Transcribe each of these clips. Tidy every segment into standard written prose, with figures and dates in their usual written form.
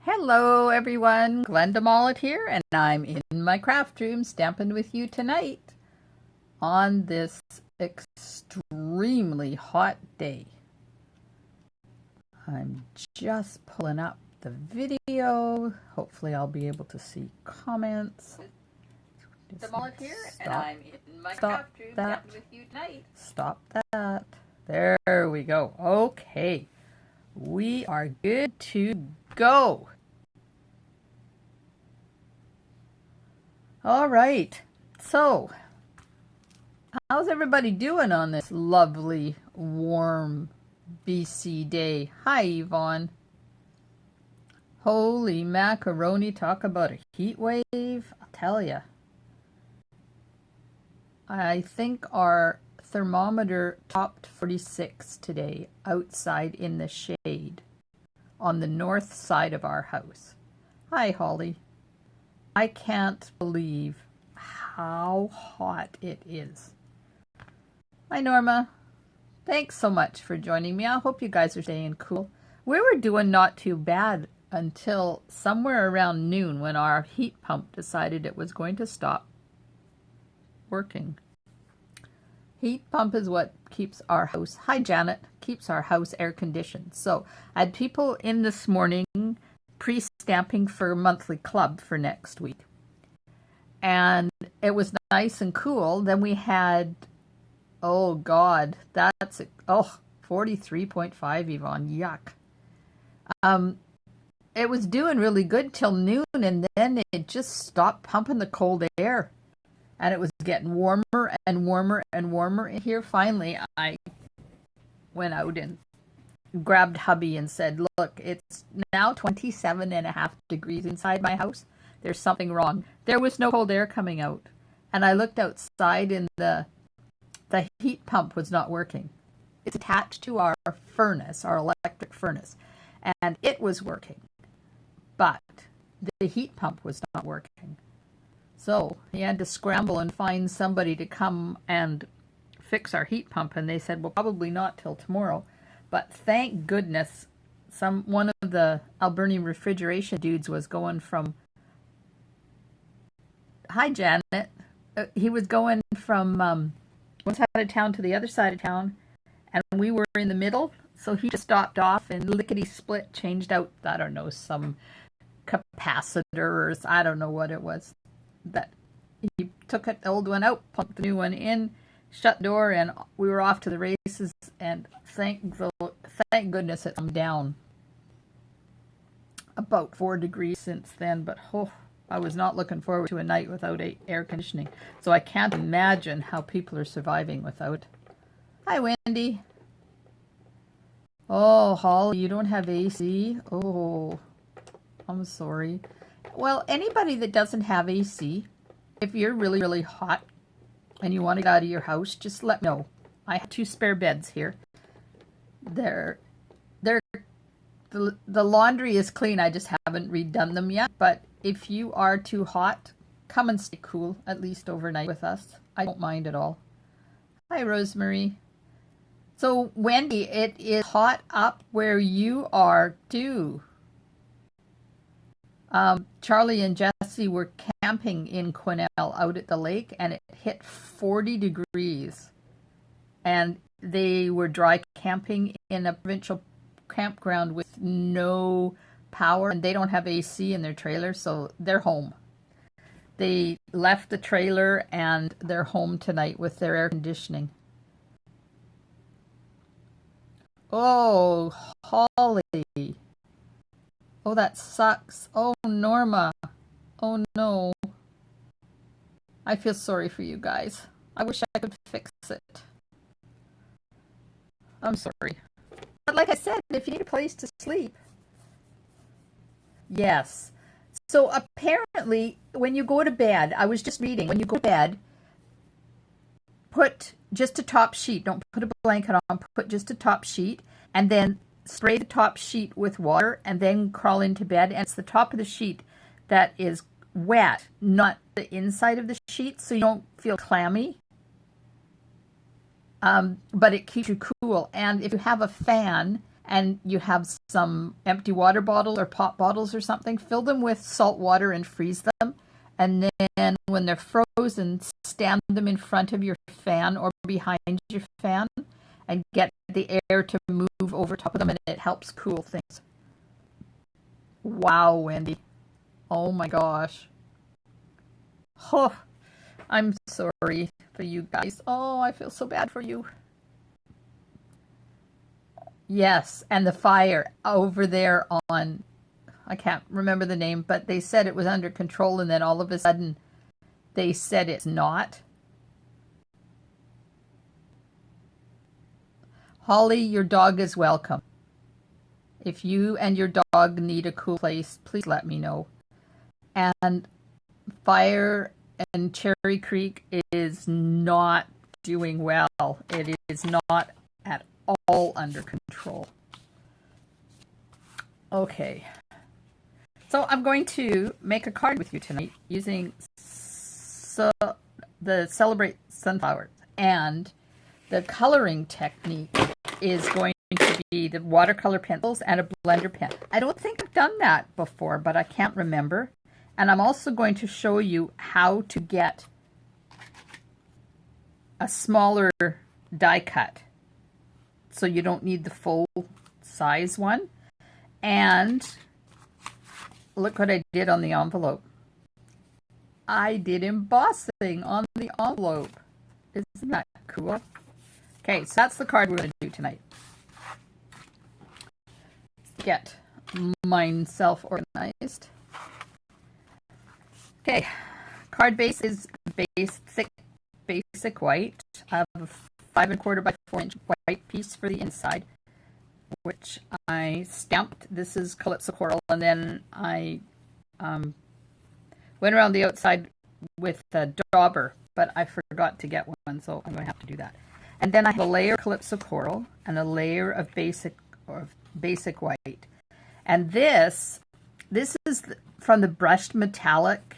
Hello everyone, Glenda Mollet here, and I'm in my craft room stamping with you tonight on this extremely hot day. I'm just pulling up the video. Hopefully I'll be able to see comments. The Mollet here, and I'm in my craft room stamping with you tonight. Stop that. There we go. Okay. We are good to go. All right. So, how's everybody doing on this lovely, warm BC day? Hi, Yvonne. Holy macaroni, talk about a heat wave. I'll tell you. I think our thermometer topped 46 today outside in the shade on the north side of our house. Hi, Holly. I can't believe how hot it is. Hi, Norma. Thanks so much for joining me. I hope you guys are staying cool. We were doing not too bad until somewhere around noon when our heat pump decided it was going to stop working. Heat pump is what keeps our house, hi Janet, keeps our house air conditioned. So I had people in this morning pre-stamping for monthly club for next week. And it was nice and cool. Then we had, oh God, that's, 43.5 Yvonne, yuck. It was doing really good till noon, and then it just stopped pumping the cold air. And it was getting warmer and warmer and warmer in here. Finally, I went out and grabbed hubby and said, look, it's now 27.5 degrees inside my house. There's something wrong. There was no cold air coming out. And I looked outside and the heat pump was not working. It's attached to our furnace, our electric furnace. And it was working. But the heat pump was not working. So he had to scramble and find somebody to come and fix our heat pump. And they said, well, probably not till tomorrow. But thank goodness one of the Alberni refrigeration dudes was going from, hi Janet, he was going from one side of town to the other side of town, and we were in the middle, so he just stopped off and lickety-split changed out, I don't know, some capacitors, I don't know what it was. That he took the old one out, pumped the new one in, shut the door, and we were off to the races. And thank goodness it's come down about 4 degrees since then. But I was not looking forward to a night without air conditioning. So I can't imagine how people are surviving without. Hi, Wendy. Oh, Holly, you don't have AC? Oh, I'm sorry. Well, anybody that doesn't have AC, if you're really, really hot and you want to get out of your house, just let me know. I have 2 spare beds here. The laundry is clean. I just haven't redone them yet. But if you are too hot, come and stay cool, at least overnight with us. I don't mind at all. Hi, Rosemary. So, Wendy, it is hot up where you are, too. Charlie and Jesse were camping in Quesnel out at the lake, and it hit 40 degrees. And they were dry camping in a provincial campground with no power, and they don't have AC in their trailer, so they're home. They left the trailer, and they're home tonight with their air conditioning. Oh, Holly. Oh, that sucks. Oh, Norma. Oh, no. I feel sorry for you guys. I wish I could fix it. I'm sorry. But like I said, if you need a place to sleep. Yes. So apparently, when you go to bed, I was just reading, when you go to bed, put just a top sheet. Don't put a blanket on. Put just a top sheet. And then spray the top sheet with water and then crawl into bed. And it's the top of the sheet that is wet, not the inside of the sheet, so you don't feel clammy. But it keeps you cool. And if you have a fan, and you have some empty water bottles or pop bottles or something, fill them with salt water and freeze them. And then when they're frozen, stand them in front of your fan or behind your fan and get the air to move over top of them, and it helps cool things. Wow, Wendy. Oh my gosh. Oh, I'm sorry for you guys. Oh, I feel so bad for you. Yes, and the fire over there on, I can't remember the name, but they said it was under control, and then all of a sudden they said it's not. Holly, your dog is welcome. If you and your dog need a cool place, please let me know. And fire in Cherry Creek is not doing well. It is not at all under control. Okay. So I'm going to make a card with you tonight using the Celebrate Sunflowers, and the coloring technique is going to be the watercolor pencils and a blender pen. I don't think I've done that before, but I can't remember. And I'm also going to show you how to get a smaller die cut, so you don't need the full size one. And look what I did on the envelope. I did embossing on the envelope. Isn't that cool? Okay, so that's the card we're going to do tonight. Get myself organized. Okay, card base is basic white. I have a 5 1/4 by 4 inch white piece for the inside, which I stamped. This is Calypso Coral, and then I went around the outside with a dauber, but I forgot to get one, so I'm going to have to do that. And then I have a layer of Calypso Coral and a layer of basic white. And this is from the brushed metallic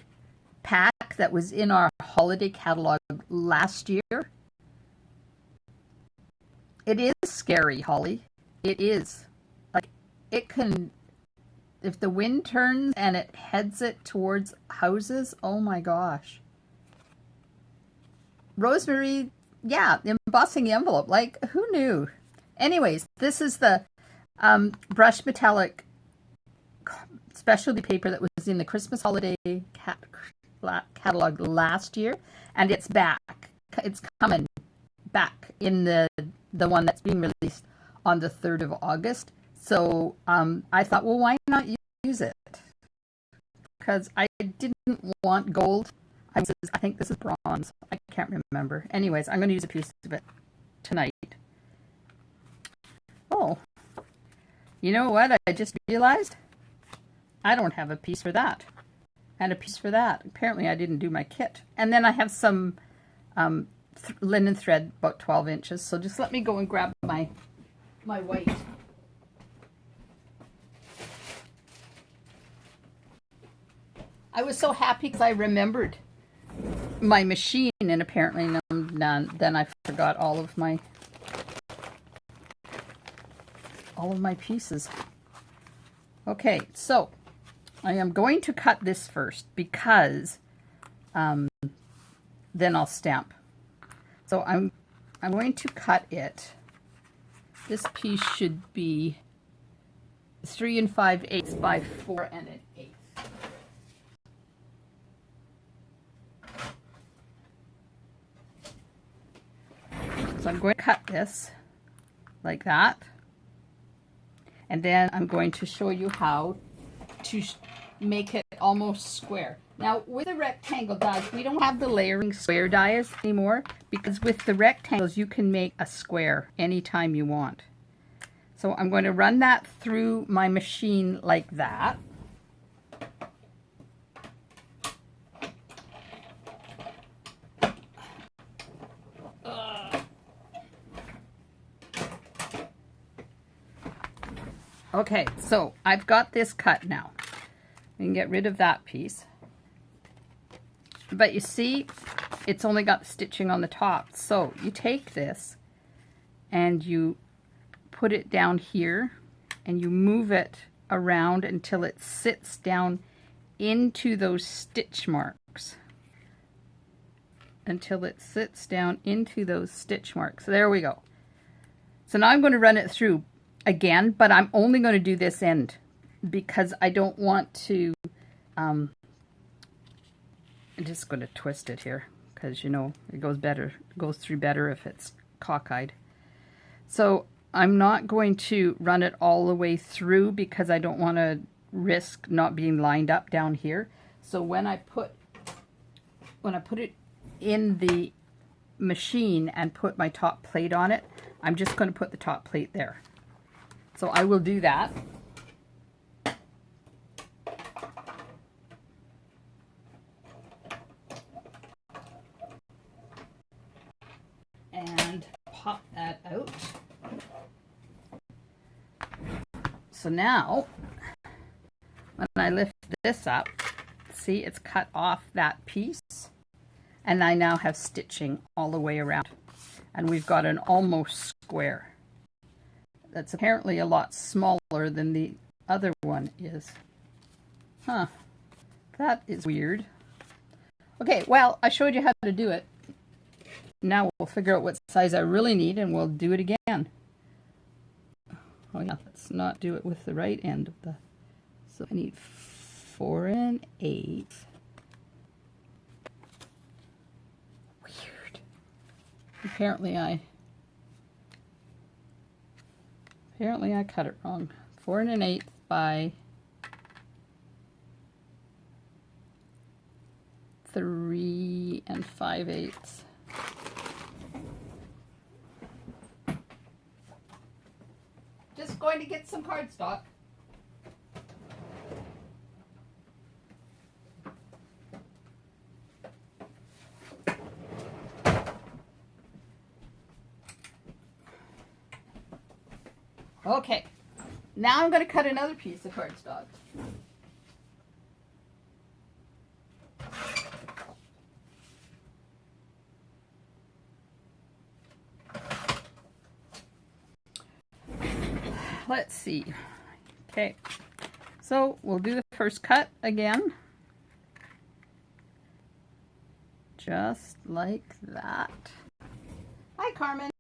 pack that was in our holiday catalog last year. It is scary, Holly. It is. Like, it can, if the wind turns and it heads it towards houses, oh my gosh. Rosemary, yeah, embossing the envelope. Like, who knew? Anyways, this is the brushed metallic specialty paper that was in the Christmas holiday catalog last year, and it's back. It's coming back in the one that's being released on the 3rd of August. So I thought, well, why not use it? Because I didn't want gold. I think this is bronze. I can't remember. Anyways, I'm going to use a piece of it tonight. Oh, you know what? I just realized I don't have a piece for that. And a piece for that. Apparently I didn't do my kit. And then I have some linen thread, about 12 inches. So just let me go and grab my white. I was so happy because I remembered my machine, and apparently then I forgot all of my pieces. Okay, so I am going to cut this first because then I'll stamp. So I'm going to cut it. This piece should be 3 5/8 by 4 1/8. So I'm going to cut this like that. And then I'm going to show you how to make it almost square. Now, with the rectangle dies, we don't have the layering square dies anymore, because with the rectangles, you can make a square anytime you want. So I'm going to run that through my machine like that. Okay, so I've got this cut now. We can get rid of that piece. But you see, it's only got the stitching on the top. So you take this and you put it down here and you move it around until it sits down into those stitch marks. Until it sits down into those stitch marks. There we go. So now I'm going to run it through again, but I'm only going to do this end because I don't want to, I'm just going to twist it here because, you know, it goes better, it goes through better if it's cockeyed. So I'm not going to run it all the way through because I don't want to risk not being lined up down here. So when I put it in the machine and put my top plate on it, I'm just going to put the top plate there. So I will do that. And pop that out. So now, when I lift this up, see, it's cut off that piece. And I now have stitching all the way around. And we've got an almost square. That's apparently a lot smaller than the other one is. Huh. That is weird. Okay, well, I showed you how to do it. Now we'll figure out what size I really need and we'll do it again. Oh yeah, let's not do it with the right end of the... So I need 4 1/8. Weird. Apparently I cut it wrong. 4 1/8 by 3 5/8. Just going to get some cardstock. Okay, now I'm going to cut another piece of cardstock. Let's see. Okay, so we'll do the first cut again. Just like that. Hi, Carmen.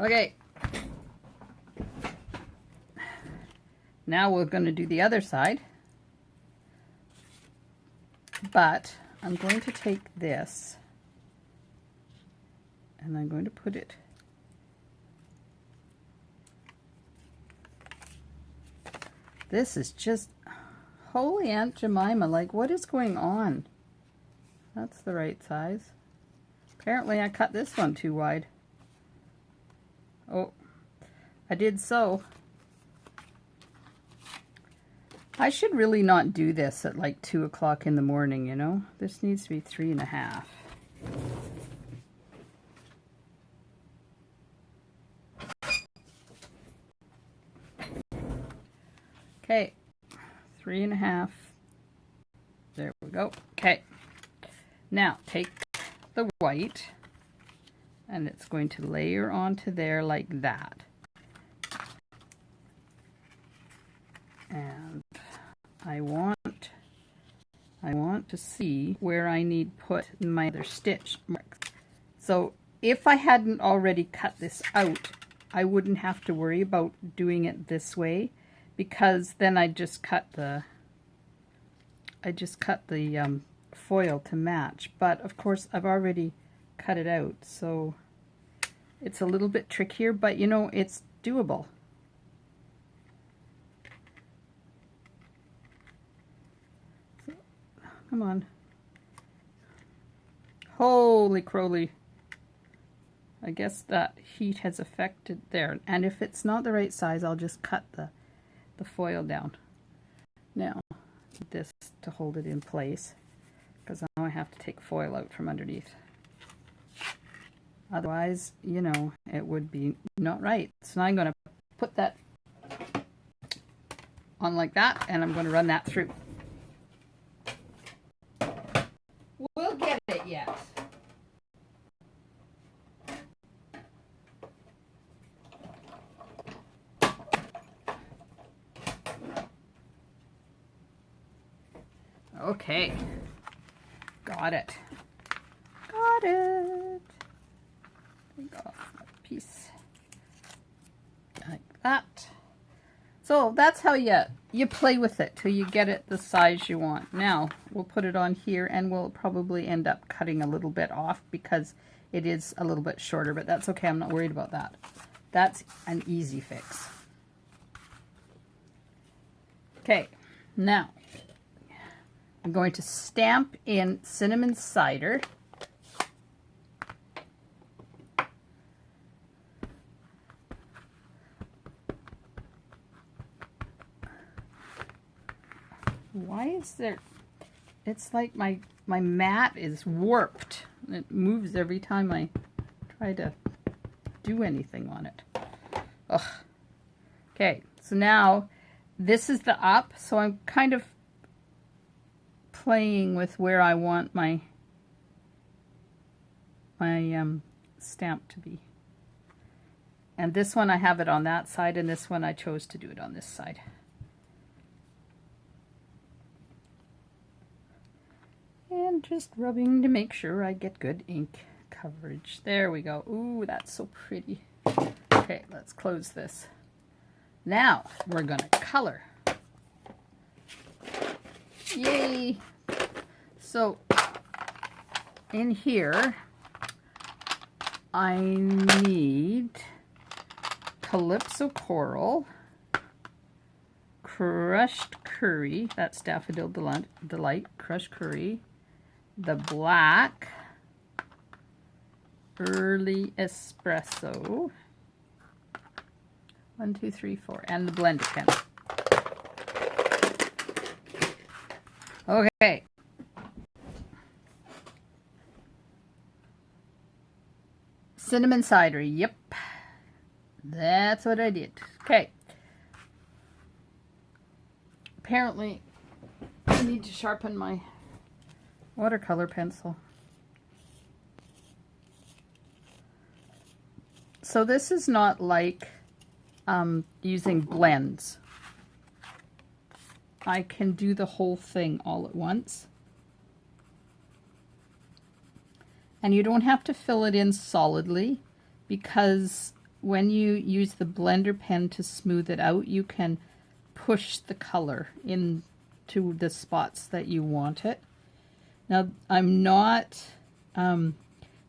Okay, now we're going to do the other side, but I'm going to take this and I'm going to put it this is just holy Aunt Jemima, like what is going on? That's the right size. Apparently I cut this one too wide. Oh, I did so. I should really not do this at like 2 o'clock in the morning, you know? This needs to be 3 1/2. Okay, 3 1/2. There we go. Okay, now take the white and it's going to layer onto there like that. And I want to see where I need put my other stitch marks. So if I hadn't already cut this out, I wouldn't have to worry about doing it this way, because then I just cut the foil to match. But of course I've already cut it out, so it's a little bit trickier, but you know, it's doable. So, come on. Holy crowley. I guess that heat has affected there. And if it's not the right size, I'll just cut the foil down. Now, this to hold it in place, because now I have to take foil out from underneath. Otherwise, you know, it would be not right. So now I'm going to put that on like that, and I'm going to run that through. We'll get it yet. Okay, got it. Got it. Take off a piece like that. So that's how you play with it till you get it the size you want. Now we'll put it on here, and we'll probably end up cutting a little bit off because it is a little bit shorter, but that's okay. I'm not worried about that. That's an easy fix. Okay, now I'm going to stamp in cinnamon cider. Why is there, it's like my mat is warped. It moves every time I try to do anything on it. Ugh. Okay, so now this is the up, so I'm kind of playing with where I want my stamp to be. And this one I have it on that side, and this one I chose to do it on this side. And just rubbing to make sure I get good ink coverage. There we go. Ooh, that's so pretty. Okay, let's close this. Now we're going to color. Yay! So in here I need Calypso Coral, Crushed Curry, that's Daffodil Delight, Crushed Curry, the black, Early Espresso, 1, 2, 3, 4, and the blender pen. Okay. Cinnamon cider, yep. That's what I did. Okay. Apparently, I need to sharpen my watercolor pencil. So this is not like using blends. I can do the whole thing all at once. And you don't have to fill it in solidly, because when you use the blender pen to smooth it out, you can push the color into the spots that you want it. Now, I'm not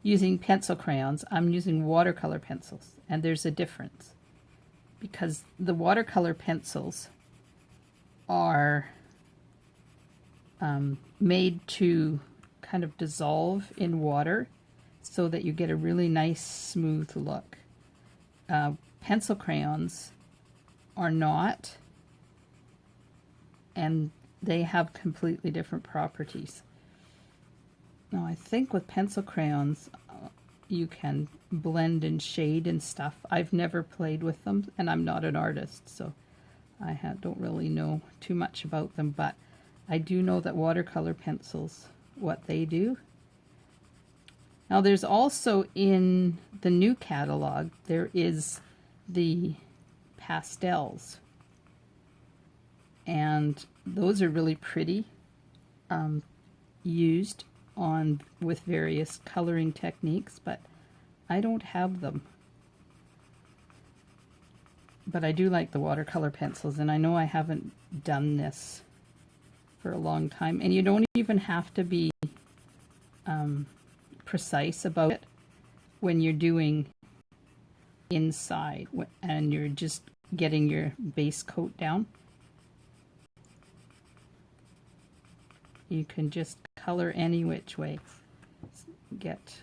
using pencil crayons, I'm using watercolor pencils, and there's a difference, because the watercolor pencils are made to kind of dissolve in water so that you get a really nice smooth look. Pencil crayons are not, and they have completely different properties. Now I think with pencil crayons you can blend and shade and stuff. I've never played with them, and I'm not an artist, so I don't really know too much about them, but I do know that watercolor pencils, what they do. Now there's also, in the new catalog, there is the pastels, and those are really pretty, used on with various coloring techniques, but I don't have them. But I do like the watercolor pencils, and I know I haven't done this for a long time, and you don't even have to be precise about it when you're doing inside and you're just getting your base coat down. You can just color any which way, get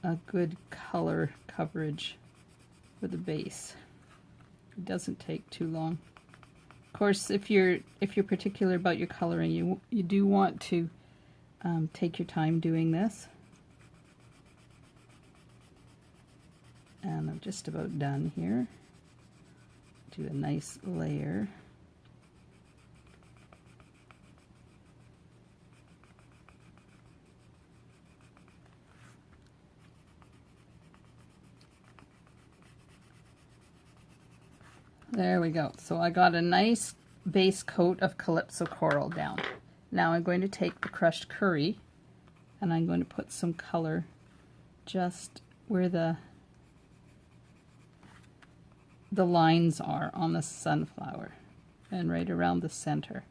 a good color coverage for the base. It doesn't take too long. Of course, if you're particular about your coloring, you do want to take your time doing this. And I'm just about done here. do a nice layer. There we go. So I got a nice base coat of Calypso Coral down. Now I'm going to take the crushed curry and I'm going to put some color just where the lines are on the sunflower and right around the center.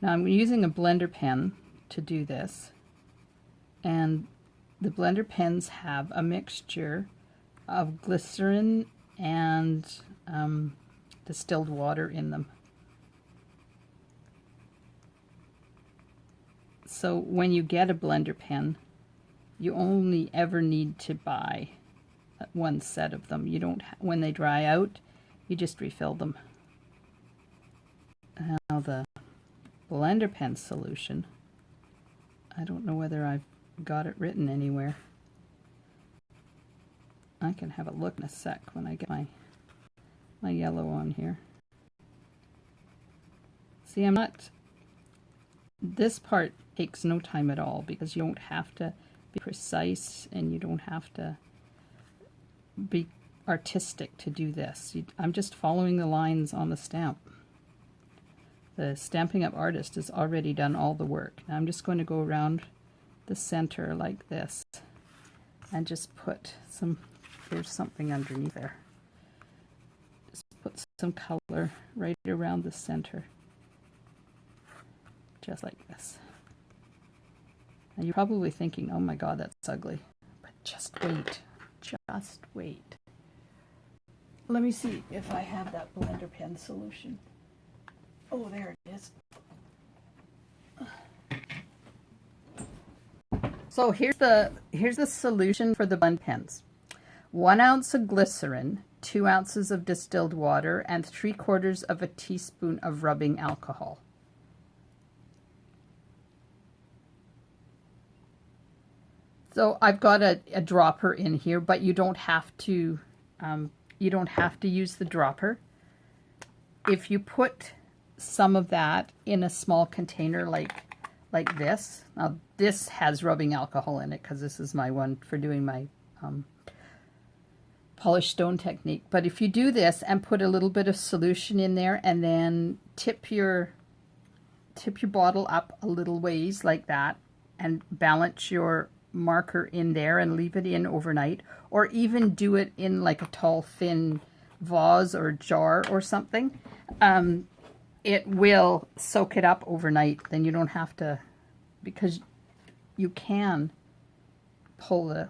Now I'm using a blender pen to do this, and the blender pens have a mixture of glycerin and distilled water in them. So when you get a blender pen, you only ever need to buy one set of them. You don't, when they dry out, you just refill them. Now the blender pen solution, I don't know whether I've got it written anywhere. I can have a look in a sec when I get my yellow on here. See, this part takes no time at all because you don't have to be precise and you don't have to be artistic to do this. I'm just following the lines on the stamp. The Stampin' Up artist has already done all the work. Now I'm just going to go around the center like this and just put some, there's something underneath there. Just put some color right around the center. Just like this. And you're probably thinking, oh my god, that's ugly. But just wait. Just wait. Let me see if I have that blender pen solution. Oh, there it is. So here's the solution for the blend pens. 1 ounce of glycerin, 2 ounces of distilled water, and 3/4 of a teaspoon of rubbing alcohol. So I've got a dropper in here, but you don't have to use the dropper. If you put some of that in a small container like this, now this has rubbing alcohol in it because this is my one for doing my polished stone technique. But if you do this and put a little bit of solution in there and then tip your bottle up a little ways like that and balance your marker in there and leave it in overnight, or even do it in like a tall thin vase or jar or something, it will soak it up overnight. Then you don't have to, because you can pull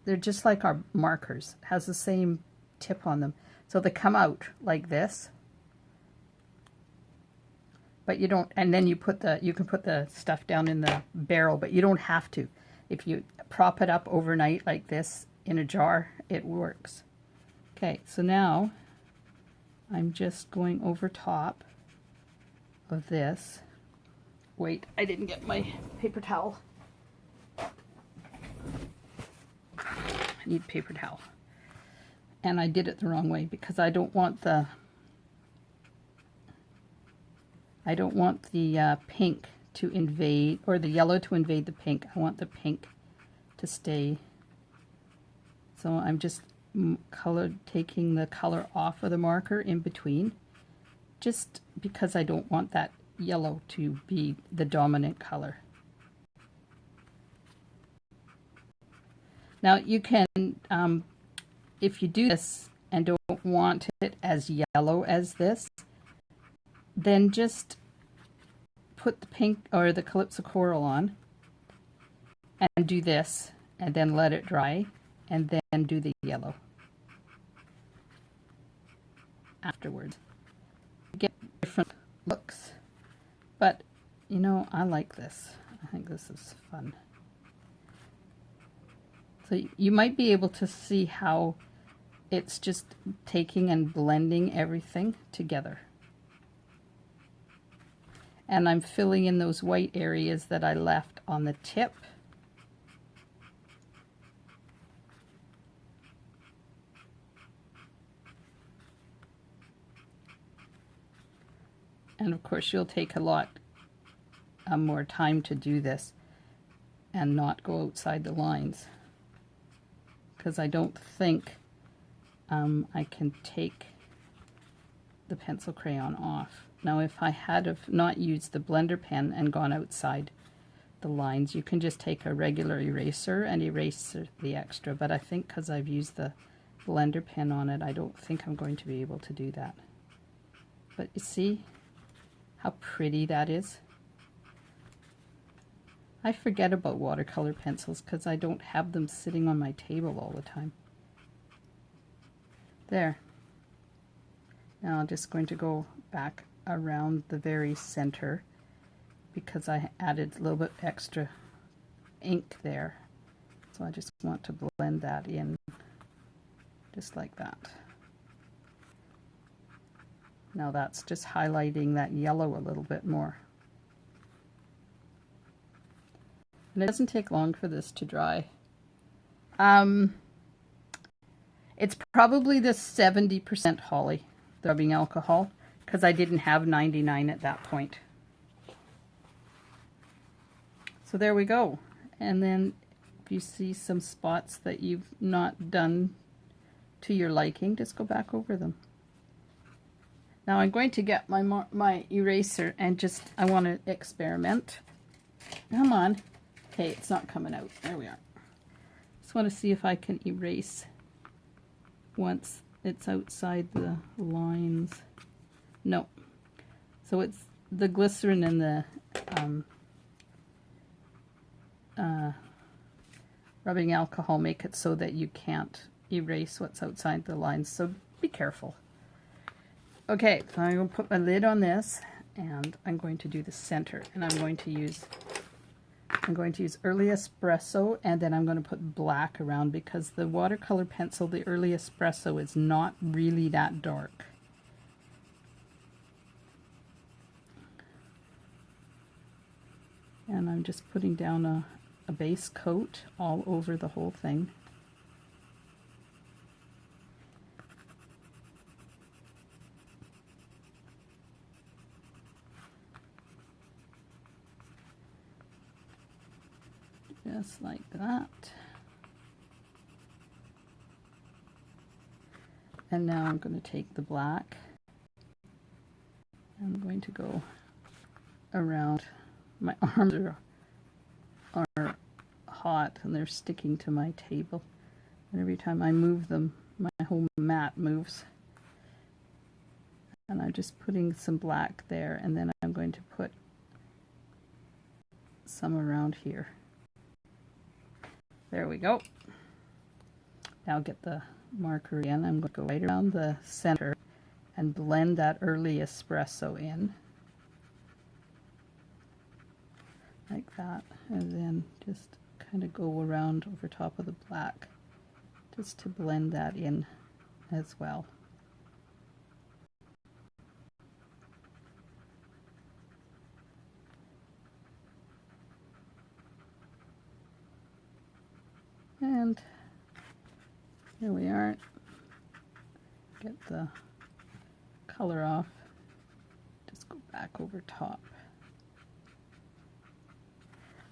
they're just like our markers, it has the same tip on them, so they come out like this, but you don't, and then you can put the stuff down in the barrel, but you don't have to. If you prop it up overnight like this in a jar, it works. Okay, so now I'm just going over top of this. Wait, I didn't get my paper towel. I need paper towel. And I did it the wrong way because I don't want the pink to invade, or the yellow to invade the pink. I want the pink to stay. So I'm just taking the color off of the marker in between, just because I don't want that yellow to be the dominant color. Now you can, if you do this and don't want it as yellow as this, then just put the pink or the Calypso Coral on and do this, and then let it dry, and then do the yellow afterwards. You get different looks, but you know, I like this. I think this is fun. So you might be able to see how it's just taking and blending everything together. And I'm filling in those white areas that I left on the tip. And of course you'll take a lot more time to do this and not go outside the lines, because I don't think I can take the pencil crayon off. Now if I had have not used the blender pen and gone outside the lines, you can just take a regular eraser and erase the extra, but I think because I've used the blender pen on it, I don't think I'm going to be able to do that. But you see how pretty that is? I forget about watercolor pencils because I don't have them sitting on my table all the time. There. Now I'm just going to go back around the very center because I added a little bit extra ink there. So I just want to blend that in just like that. Now that's just highlighting that yellow a little bit more. And it doesn't take long for this to dry. It's probably the 70% Holly, the rubbing alcohol, because I didn't have 99 at that point. So there we go. And then if you see some spots that you've not done to your liking, just go back over them. Now I'm going to get my eraser and just, I want to experiment. Come on. Okay, it's not coming out. There we are. Just want to see if I can erase once it's outside the lines. No. So it's the glycerin and the rubbing alcohol make it so that you can't erase what's outside the lines. So be careful. Okay, so I'm going to put my lid on this and I'm going to do the center, and I'm going to use early espresso, and then I'm going to put black around because the watercolor pencil, the early espresso, is not really that dark. And I'm just putting down a base coat all over the whole thing. Just like that. And now I'm going to take the black. I'm going to go around. My arms are hot and they're sticking to my table. And every time I move them, my whole mat moves. And I'm just putting some black there, and then I'm going to put some around here. There we go. Now get the marker again. I'm going to go right around the center and blend that early espresso in. Like that. And then just kind of go around over top of the black just to blend that in as well. And here we are. Get the color off. Just go back over top.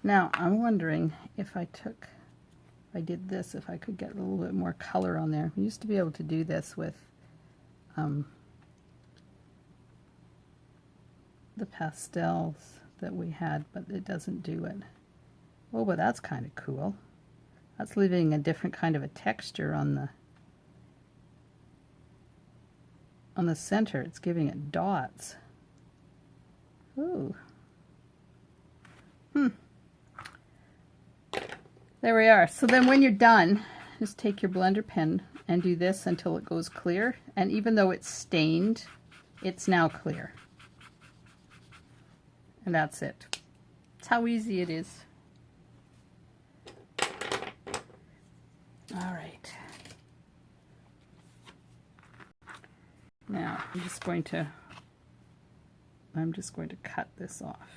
Now I'm wondering if I did this, if I could get a little bit more color on there. We used to be able to do this with the pastels that we had, but it doesn't do it. Oh, but that's kind of cool. That's leaving a different kind of a texture on the center. It's giving it dots. Ooh. There we are. So then when you're done, just take your blender pen and do this until it goes clear. And even though it's stained, it's now clear. And that's it. That's how easy it is. All right. Now I'm just going to cut this off.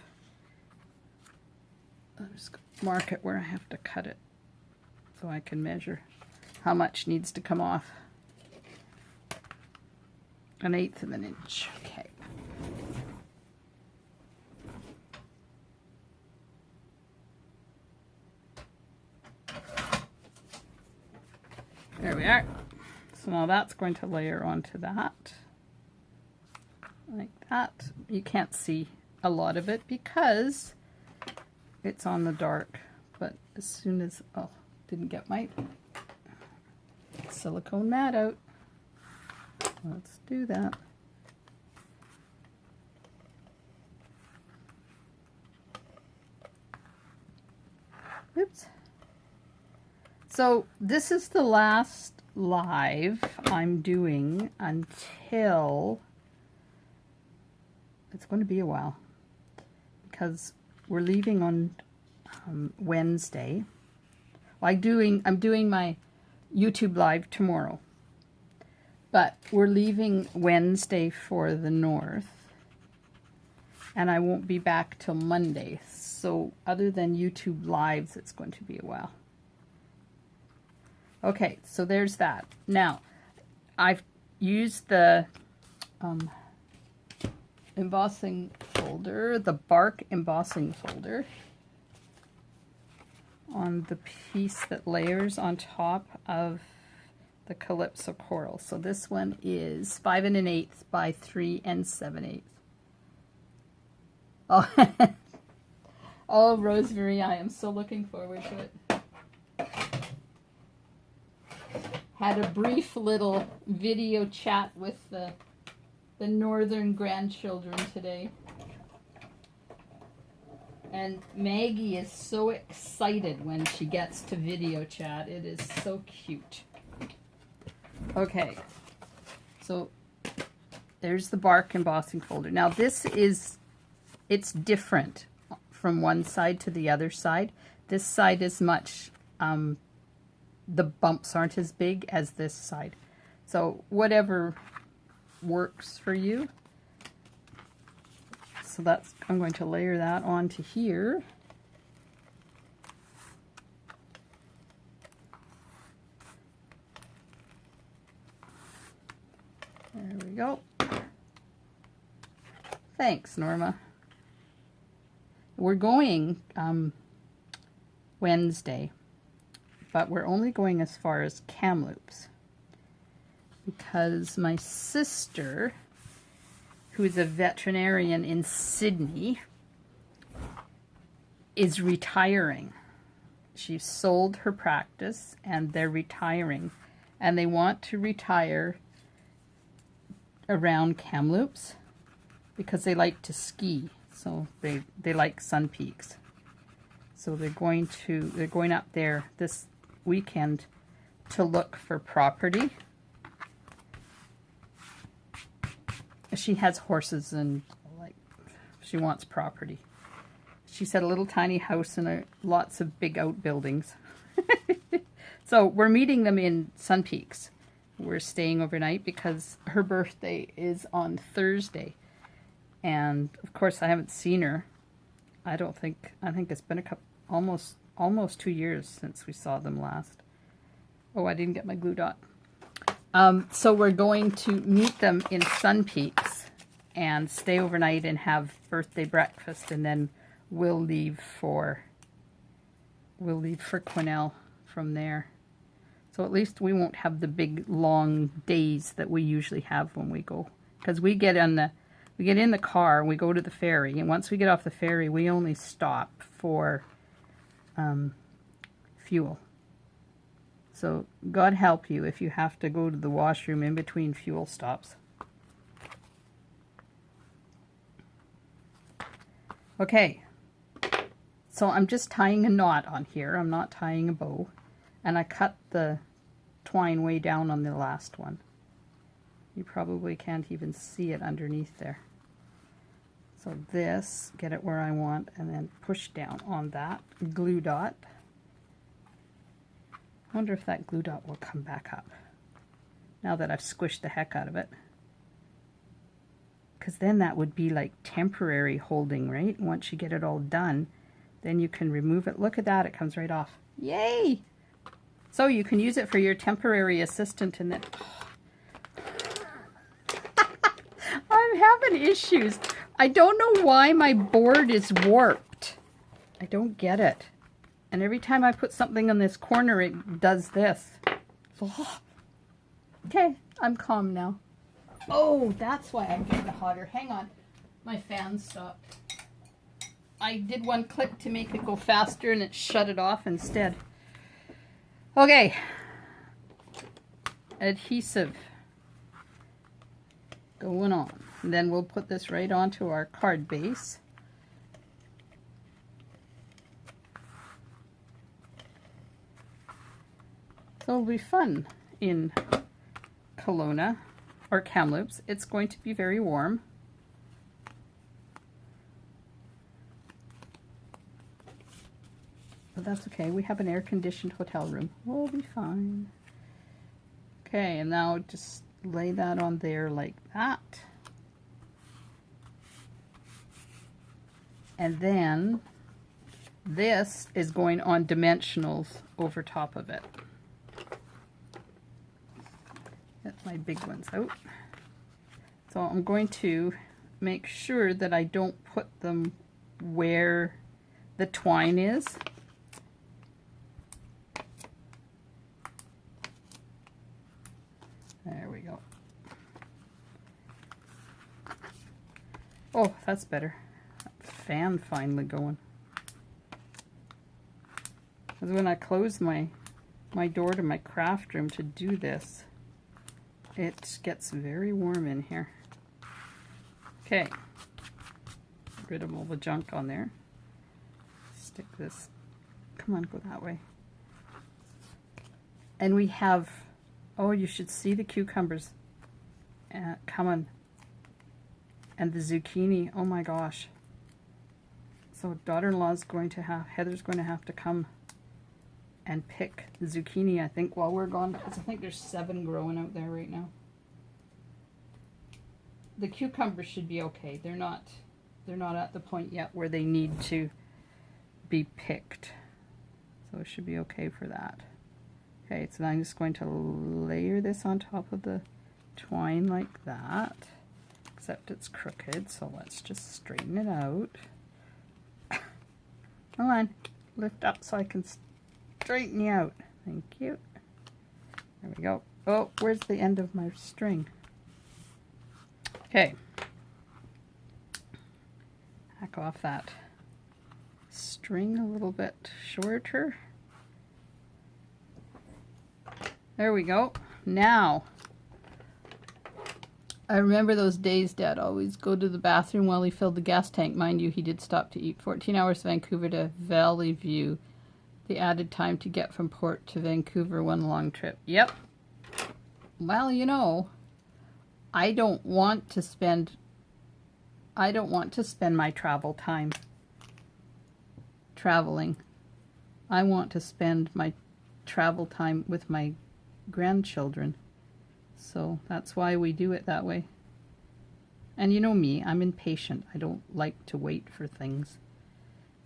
I'll just mark it where I have to cut it so I can measure how much needs to come off. 1/8 of an inch. Okay. So now that's going to layer onto that. Like that. You can't see a lot of it because it's on the dark. But as soon as, oh, didn't get my silicone mat out. Let's do that. Oops. So this is the last live I'm doing until, it's going to be a while because we're leaving on Wednesday. Well, I'm doing my YouTube live tomorrow, but we're leaving Wednesday for the north, and I won't be back till Monday. So other than YouTube lives, it's going to be a while. Okay, so there's that. Now, I've used the embossing folder, the bark embossing folder, on the piece that layers on top of the Calypso Coral. So this one is 5 1/8 by 3 7/8. Oh, oh, Rosemary, I am so looking forward to it. Had a brief little video chat with the northern grandchildren today. And Maggie is so excited when she gets to video chat. It is so cute. Okay, so there's the bark embossing folder. Now this is, it's different from one side to the other side. This side is much, the bumps aren't as big as this side. So whatever works for you. So that's, I'm going to layer that onto here. There we go. Thanks, Norma. We're going Wednesday, but we're only going as far as Kamloops because my sister, who is a veterinarian in Sydney, is retiring. She's sold her practice and they're retiring, and they want to retire around Kamloops because they like to ski. So they like Sun Peaks. So they're going up there this weekend to look for property. She has horses and like she wants property. She said a little tiny house and lots of big outbuildings. So we're meeting them in Sun Peaks. We're staying overnight because her birthday is on Thursday. And of course I haven't seen her. I think it's been almost 2 years since we saw them last. Oh, I didn't get my glue dot. So we're going to meet them in Sun Peaks and stay overnight and have birthday breakfast, and then we'll leave for Quesnel from there. So at least we won't have the big long days that we usually have when we go, because we get in the car, we go to the ferry, and once we get off the ferry, we only stop for fuel. So God help you if you have to go to the washroom in between fuel stops. Okay, so I'm just tying a knot on here. I'm not tying a bow. And I cut the twine way down on the last one. You probably can't even see it underneath there. So this, get it where I want, and then push down on that glue dot. I wonder if that glue dot will come back up now that I've squished the heck out of it. Because then that would be like temporary holding, right? Once you get it all done, then you can remove it. Look at that, it comes right off. Yay! So you can use it for your temporary assistant, and then I'm having issues. I don't know why my board is warped. I don't get it. And every time I put something on this corner, it does this. So, Okay, I'm calm now. Oh, that's why I'm getting hotter. Hang on. My fan stopped. I did one click to make it go faster and it shut it off instead. Okay. Adhesive going on. And then we'll put this right onto our card base. So it'll be fun in Kelowna or Kamloops. It's going to be very warm. But that's okay. We have an air-conditioned hotel room. We'll be fine. Okay, and now just lay that on there like that. And then this is going on dimensionals over top of it. Get my big ones out. So I'm going to make sure that I don't put them where the twine is. There we go. Oh, that's better. Fan finally going. Because when I close my door to my craft room to do this, it gets very warm in here. Okay. Get rid of all the junk on there. Stick this. Come on, go that way. And we have, oh, you should see the cucumbers coming. And the zucchini, oh my gosh. So daughter-in-law's going to have, Heather's going to have to come and pick zucchini, I think, while we're gone, because I think there's 7 growing out there right now. The cucumbers should be okay. They're not at the point yet where they need to be picked. So it should be okay for that. Okay, so now I'm just going to layer this on top of the twine like that. Except it's crooked, so let's just straighten it out. Come on, lift up so I can straighten you out. Thank you. There we go. Oh, where's the end of my string? Okay. Hack off that string a little bit shorter. There we go. Now, I remember those days Dad always go to the bathroom while he filled the gas tank. Mind you, he did stop to eat. 14 hours to Vancouver to Valley View. The added time to get from Port to Vancouver, one long trip. Yep. Well, you know, I don't want to spend my travel time traveling. I want to spend my travel time with my grandchildren. So that's why we do it that way. And you know me, I'm impatient. I don't like to wait for things.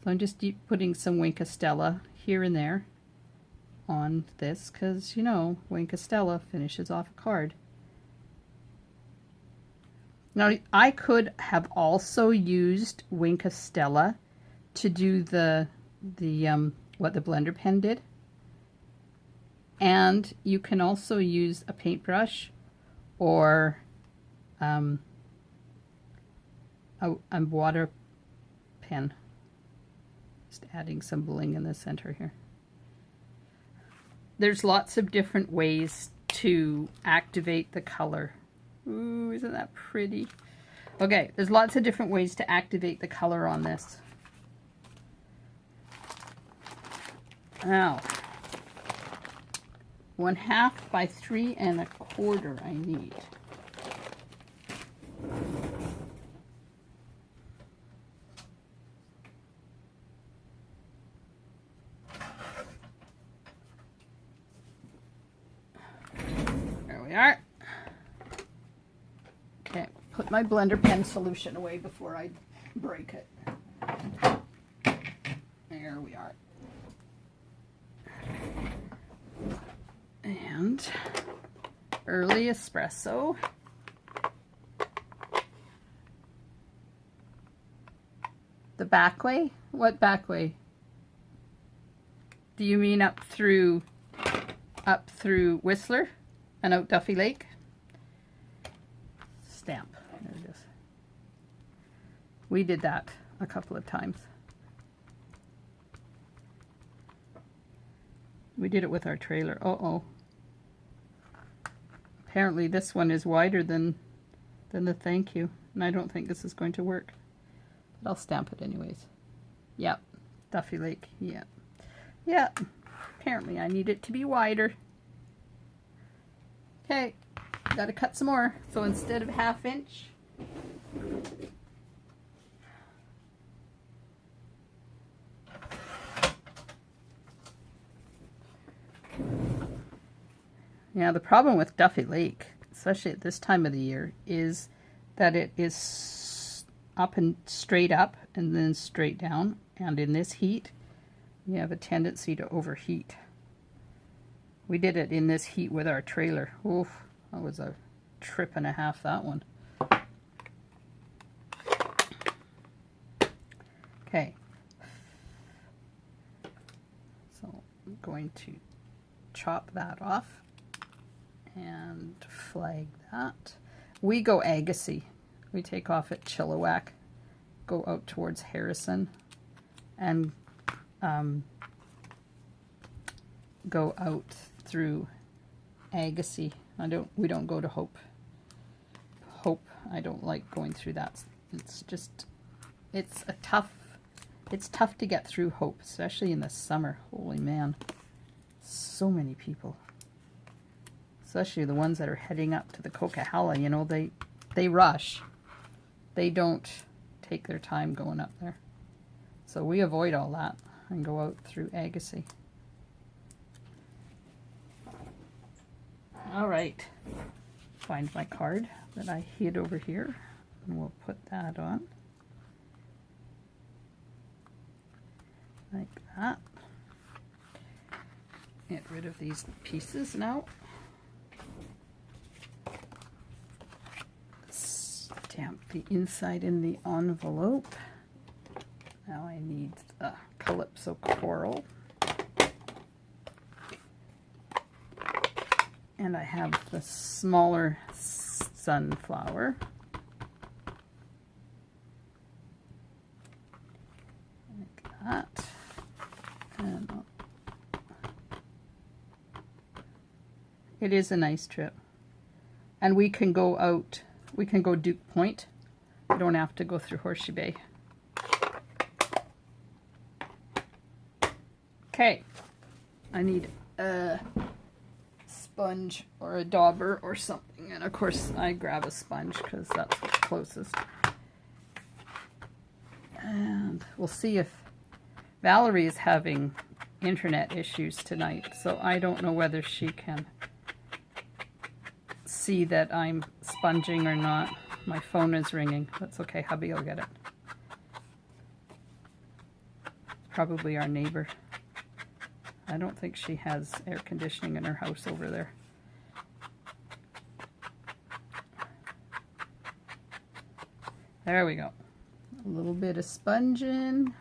So I'm just putting some Wink Stella here and there on this because, you know, Wink Stella finishes off a card. Now, I could have also used Wink Stella to do the what the blender pen did. And you can also use a paintbrush or a water pen. Just adding some bling in the center here. There's lots of different ways to activate the color. Ooh, isn't that pretty? Okay, there's lots of different ways to activate the color on this. Now, 1/2 by 3 1/4 I need. There we are. Okay, put my blender pen solution away before I break it. There we are. And early espresso. The back way? What back way? Do you mean up through Whistler? pen out Duffy Lake. Stamp. There it is. We did that a couple of times. We did it with our trailer. Uh-oh. Apparently this one is wider than the thank you. And I don't think this is going to work. But I'll stamp it anyways. Yep. Duffy Lake. Yeah. Yeah. Apparently I need it to be wider. Okay. Gotta cut some more. So instead of 1/2 inch, yeah, the problem with Duffy Lake, especially at this time of the year, is that it is up and straight up and then straight down. And in this heat, you have a tendency to overheat. We did it in this heat with our trailer. Oof, that was a trip and a half, that one. Okay. So I'm going to chop that off and flag that. We go Agassiz. We take off at Chilliwack, go out towards Harrison, and go out through Agassiz. We don't go to Hope. I don't like going through that. It's tough to get through Hope, especially in the summer. Holy man. So many people. Especially the ones that are heading up to the Coquihalla, you know, they rush. They don't take their time going up there. So we avoid all that and go out through Agassiz. All right. Find my card that I hid over here, and we'll put that on. Like that. Get rid of these pieces now. Stamp the inside in the envelope. Now I need the Calypso Coral. And I have the smaller sunflower. Like that. And it is a nice trip. And we can go out, we can go Duke Point. We don't have to go through Horseshoe Bay. Okay, I need a sponge or a dauber or something, and of course I grab a sponge because that's what's closest. And we'll see if Valerie is having internet issues tonight, so I don't know whether she can see that I'm sponging or not. My phone is ringing. That's okay, hubby will get it. Probably our neighbor. I don't think she has air conditioning in her house over there. There we go. A little bit of sponging.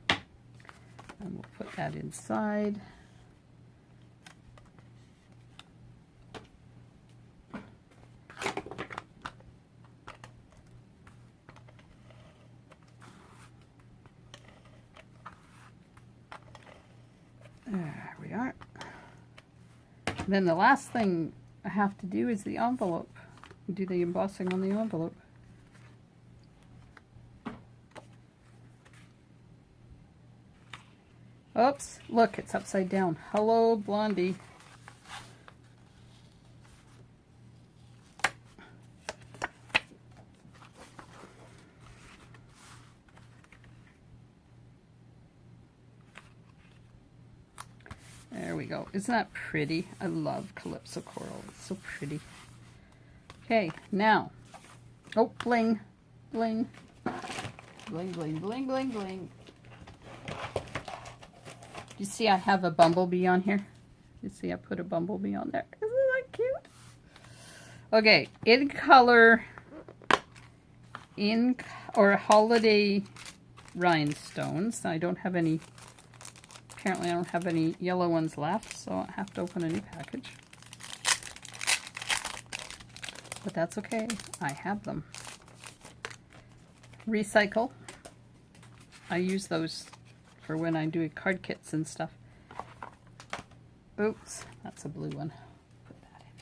And we'll put that inside. There we are. And then the last thing I have to do is the envelope. Do the embossing on the envelope. Oops, look, it's upside down. Hello, Blondie. There we go. Isn't that pretty? I love Calypso Coral. It's so pretty. Okay, now. Oh, bling. Bling. Bling, bling, bling, bling, bling. You see I have a bumblebee on here? You see I put a bumblebee on there? Isn't that cute? Okay, in color, or holiday rhinestones. I don't have any apparently I don't have any yellow ones left, so I have to open a new package. But that's okay, I have them. Recycle. I use those for when I'm doing card kits and stuff. Oops, that's a blue one. Put that in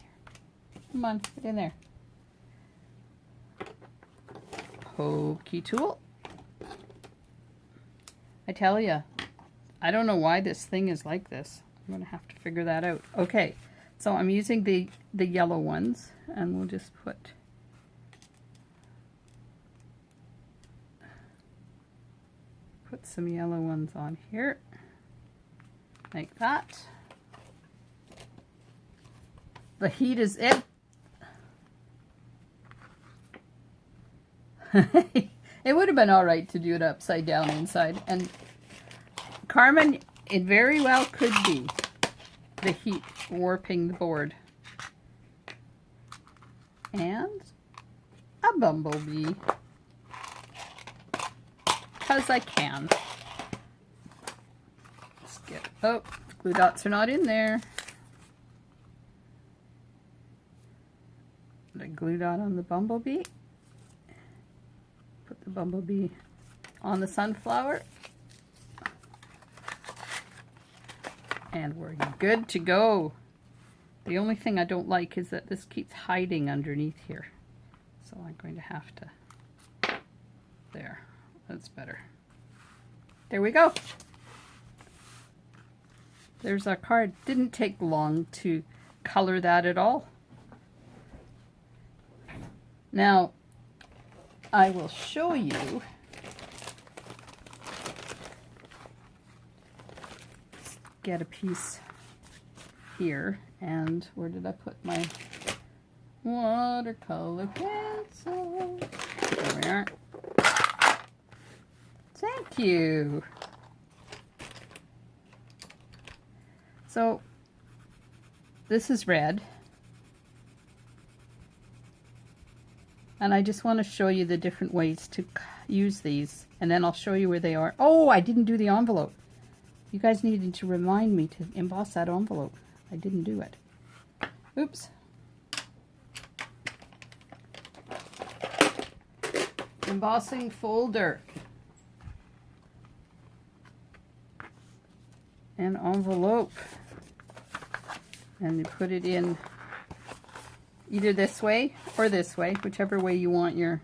there. Come on, get in there. Pokey tool. I tell ya, I don't know why this thing is like this. I'm gonna have to figure that out. Okay, so I'm using the yellow ones, and we'll just put some yellow ones on here, like that. The heat is it. It would have been all right to do it upside down inside. And Carmen, it very well could be the heat warping the board. And a bumblebee. Because I can. Let's get, oh, glue dots are not in there. Put a glue dot on the bumblebee. Put the bumblebee on the sunflower. And we're good to go. The only thing I don't like is that this keeps hiding underneath here. So I'm going to have to, there, that's better. There we go. There's our card. Didn't take long to color that at all. Now, I will show you get a piece here, and where did I put my watercolor pencil? There we are. Thank you. So this is red, and I just want to show you the different ways to use these, and then I'll show you where they are. Oh, I didn't do the envelope. You guys needed to remind me to emboss that envelope. I didn't do it. Oops. Embossing folder. And envelope. And you put it in either this way or this way, whichever way you want your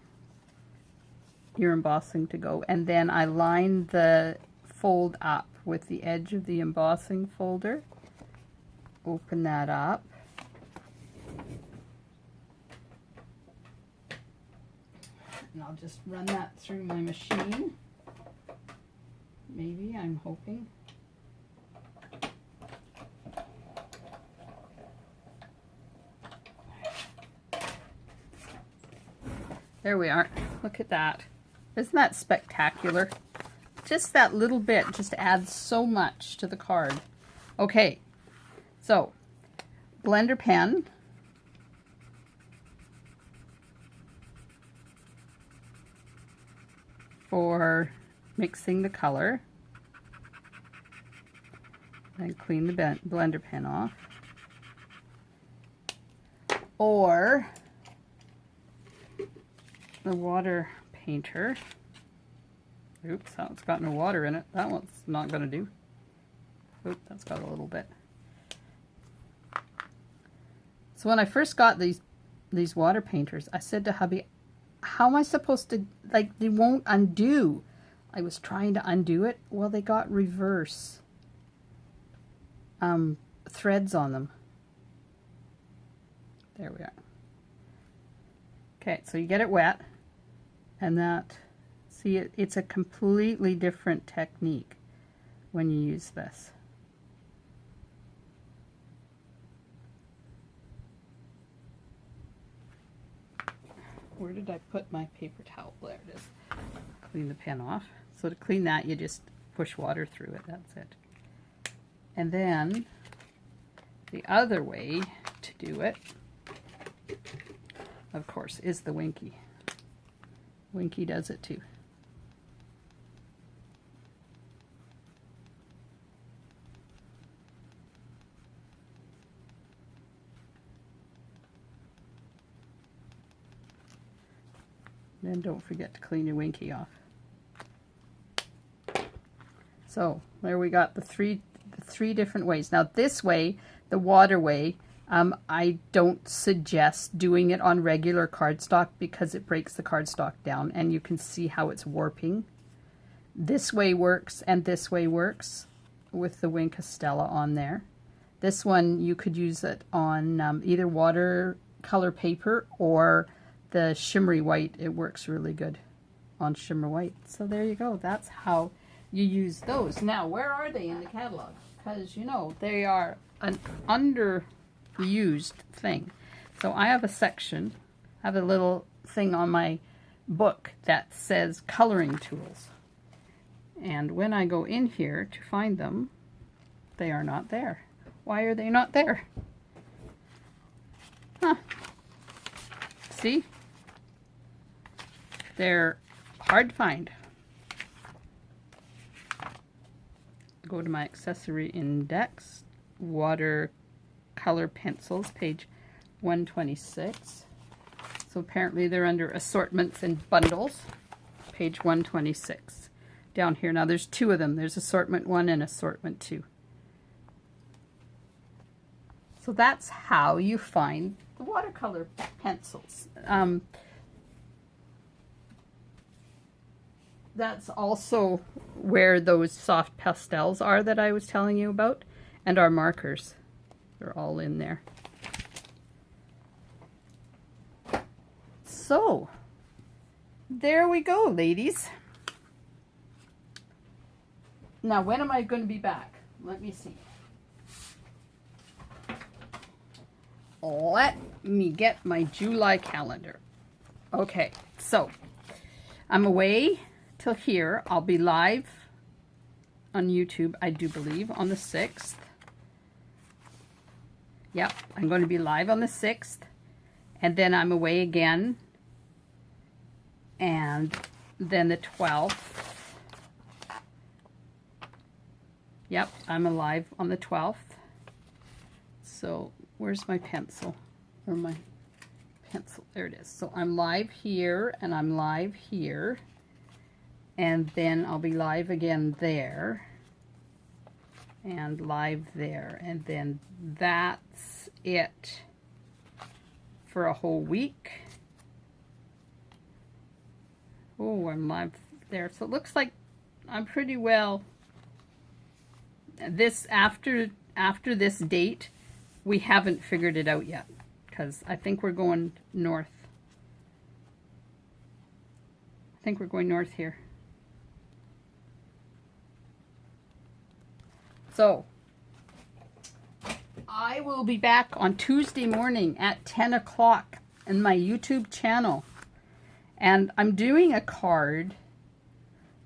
embossing to go. And then I line the fold up with the edge of the embossing folder. Open that up. And I'll just run that through my machine. Maybe, I'm hoping. There we are. Look at that. Isn't that spectacular? Just that little bit just adds so much to the card. Okay, so blender pen. For mixing the color. Then clean the blender pen off. Or the water painter. Oops, that one's got no water in it. That one's not going to do. Oops, that's got a little bit. So when I first got these water painters, I said to hubby, how am I supposed to, like, they won't undo. I was trying to undo it. Well, they got reverse threads on them. There we are. Okay, so you get it wet, and that, see, it's a completely different technique when you use this. Where did I put my paper towel? There it is. Clean the pen off. So to clean that, you just push water through it. That's it. And then the other way to do it, of course, is the Winky. Winky does it too. Then don't forget to clean your Winky off. So there we got the three different ways. Now this way, the water way, I don't suggest doing it on regular cardstock because it breaks the cardstock down and you can see how it's warping. This way works and this way works with the Wink Stella on there. This one you could use it on either watercolor paper or the shimmery white. It works really good on shimmer white. So there you go. That's how you use those. Now, where are they in the catalog? Because, you know, they are an underused thing. So I have a section, I have a little thing on my book that says coloring tools. And when I go in here to find them, they are not there. Why are they not there? Huh. See? They're hard to find. Go to my accessory index, WaterColour Pencils, page 126. So apparently they're under assortments and bundles, page 126. Down here, now there's two of them. There's assortment 1 and assortment 2. So that's how you find the watercolor pencils. That's also where those soft pastels are that I was telling you about, and our markers. They're all in there. So, there we go, ladies. Now, when am I going to be back? Let me see. Let me get my July calendar. Okay, so I'm away till here. I'll be live on YouTube, I do believe, on the 6th. Yep, I'm going to be live on the 6th. And then I'm away again. And then the 12th. Yep, I'm alive on the 12th. So, where's my pencil? Or my pencil? There it is. So, I'm live here, and I'm live here. And then I'll be live again there. And live there. And then that's it for a whole week. Oh, I'm live there. So it looks like I'm pretty well... This after this date, we haven't figured it out yet, because I think we're going north. I think we're going north here. So, I will be back on Tuesday morning at 10 o'clock in my YouTube channel. And I'm doing a card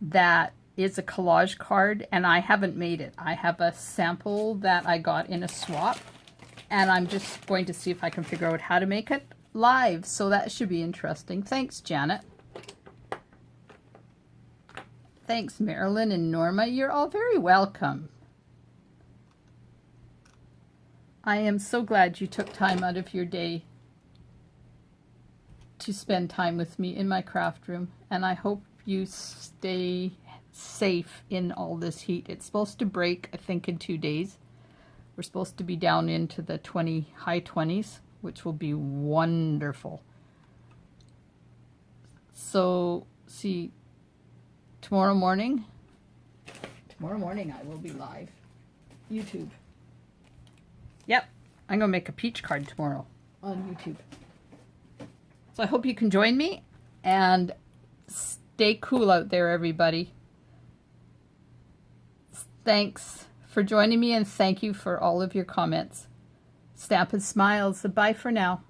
that is a collage card, and I haven't made it. I have a sample that I got in a swap, and I'm just going to see if I can figure out how to make it live. So that should be interesting. Thanks, Janet. Thanks, Marilyn and Norma. You're all very welcome. I am so glad you took time out of your day to spend time with me in my craft room, and I hope you stay safe in all this heat. It's supposed to break, I think, in 2 days. We're supposed to be down into the high 20s, which will be wonderful. So, see, tomorrow morning I will be live. YouTube. Yep, I'm going to make a peach card tomorrow on YouTube. So I hope you can join me, and stay cool out there, everybody. Thanks for joining me, and thank you for all of your comments. Stampin' Smiles. Bye for now.